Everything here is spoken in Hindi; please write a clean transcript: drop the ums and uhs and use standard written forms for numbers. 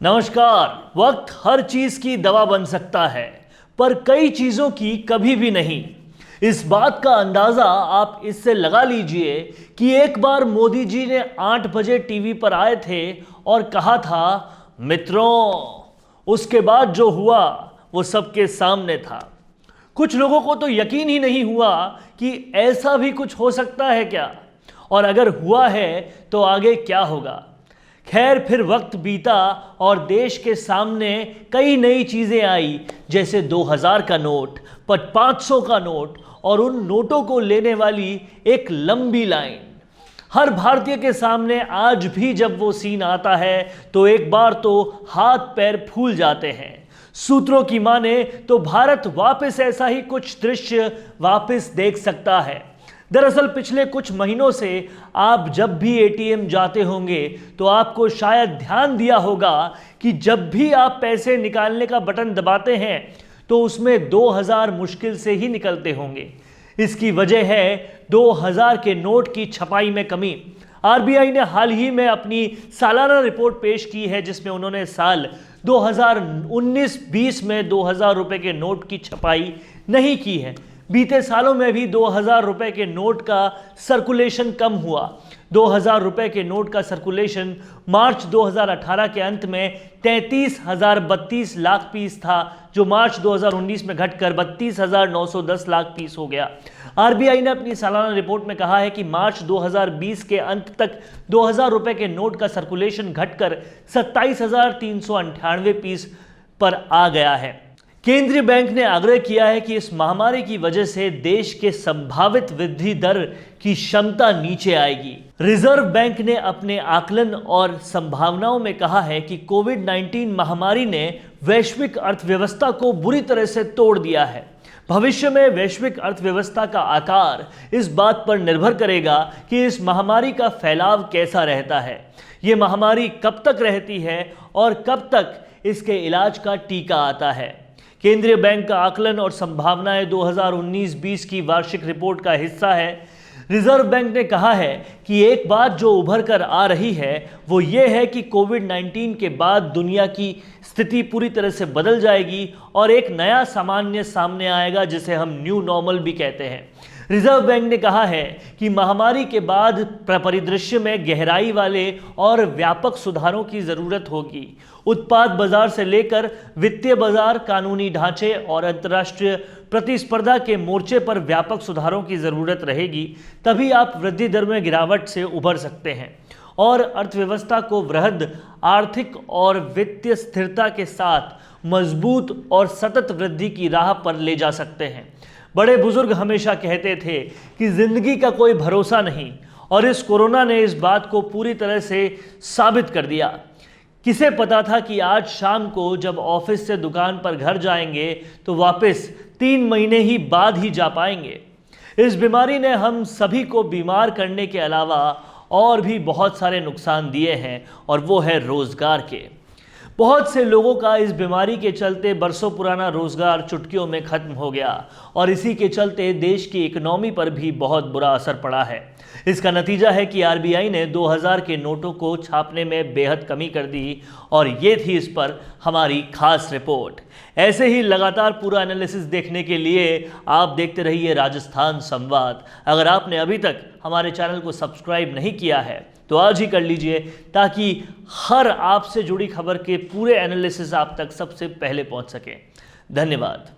नमस्कार। वक्त हर चीज की दवा बन सकता है, पर कई चीजों की कभी भी नहीं। इस बात का अंदाजा आप इससे लगा लीजिए कि एक बार मोदी जी ने 8 बजे टीवी पर आए थे और कहा था, मित्रों, उसके बाद जो हुआ वो सबके सामने था। कुछ लोगों को तो यकीन ही नहीं हुआ कि ऐसा भी कुछ हो सकता है क्या, और अगर हुआ है तो आगे क्या होगा। खैर, फिर वक्त बीता और देश के सामने कई नई चीज़ें आई, जैसे 2000 का नोट, 500 का नोट और उन नोटों को लेने वाली एक लंबी लाइन। हर भारतीय के सामने आज भी जब वो सीन आता है तो एक बार तो हाथ पैर फूल जाते हैं। सूत्रों की माने तो भारत वापस ऐसा ही कुछ दृश्य वापस देख सकता है। दरअसल पिछले कुछ महीनों से आप जब भी एटीएम जाते होंगे तो आपको शायद ध्यान दिया होगा कि जब भी आप पैसे निकालने का बटन दबाते हैं तो उसमें 2000 मुश्किल से ही निकलते होंगे। इसकी वजह है 2000 के नोट की छपाई में कमी। आरबीआई ने हाल ही में अपनी सालाना रिपोर्ट पेश की है, जिसमें उन्होंने साल 2019-20 में 2000 रुपए के नोट की छपाई नहीं की है। बीते सालों में भी 2000 रुपए के नोट का सर्कुलेशन कम हुआ। 2000 रुपए के नोट का सर्कुलेशन मार्च 2018 के अंत में 33,032 लाख पीस था, जो मार्च 2019 में घटकर 32,910 लाख पीस हो गया। आरबीआई ने अपनी सालाना रिपोर्ट में कहा है कि मार्च 2020 के अंत तक 2000 रुपए के नोट का सर्कुलेशन घटकर 27,398 पीस पर आ गया है। केंद्रीय बैंक ने आग्रह किया है कि इस महामारी की वजह से देश के संभावित वृद्धि दर की क्षमता नीचे आएगी। रिजर्व बैंक ने अपने आकलन और संभावनाओं में कहा है कि कोविड-19 महामारी ने वैश्विक अर्थव्यवस्था को बुरी तरह से तोड़ दिया है। भविष्य में वैश्विक अर्थव्यवस्था का आकार इस बात पर निर्भर करेगा कि इस महामारी का फैलाव कैसा रहता है, ये महामारी कब तक रहती है और कब तक इसके इलाज का टीका आता है। केंद्रीय बैंक का आकलन और संभावनाएं 2019-20 की वार्षिक रिपोर्ट का हिस्सा है। रिजर्व बैंक ने कहा है कि एक बात जो उभर कर आ रही है वो ये है कि कोविड-19 के बाद दुनिया की स्थिति पूरी तरह से बदल जाएगी और एक नया सामान्य सामने आएगा, जिसे हम न्यू नॉर्मल भी कहते हैं। रिजर्व बैंक ने कहा है कि महामारी के बाद परिदृश्य में गहराई वाले और व्यापक सुधारों की जरूरत होगी। उत्पाद बाजार से लेकर वित्तीय बाजार, कानूनी ढांचे और अंतर्राष्ट्रीय प्रतिस्पर्धा के मोर्चे पर व्यापक सुधारों की जरूरत रहेगी। तभी आप वृद्धि दर में गिरावट से उभर सकते हैं और अर्थव्यवस्था को वृहद आर्थिक और वित्तीय स्थिरता के साथ मजबूत और सतत वृद्धि की राह पर ले जा सकते हैं। बड़े बुजुर्ग हमेशा कहते थे कि जिंदगी का कोई भरोसा नहीं, और इस कोरोना ने इस बात को पूरी तरह से साबित कर दिया। किसे पता था कि आज शाम को जब ऑफिस से दुकान पर घर जाएंगे तो वापस 3 महीने ही बाद ही जा पाएंगे। इस बीमारी ने हम सभी को बीमार करने के अलावा और भी बहुत सारे नुकसान दिए हैं, और वो है रोजगार के। बहुत से लोगों का इस बीमारी के चलते बरसों पुराना रोजगार चुटकियों में खत्म हो गया, और इसी के चलते देश की इकोनॉमी पर भी बहुत बुरा असर पड़ा है। इसका नतीजा है कि आरबीआई ने 2000 के नोटों को छापने में बेहद कमी कर दी, और ये थी इस पर हमारी खास रिपोर्ट। ऐसे ही लगातार पूरा एनालिसिस देखने के लिए आप देखते रहिए राजस्थान संवाद। अगर आपने अभी तक हमारे चैनल को सब्सक्राइब नहीं किया है तो आज ही कर लीजिए, ताकि हर आपसे जुड़ी खबर के पूरे एनालिसिस आप तक सबसे पहले पहुंच सके। धन्यवाद।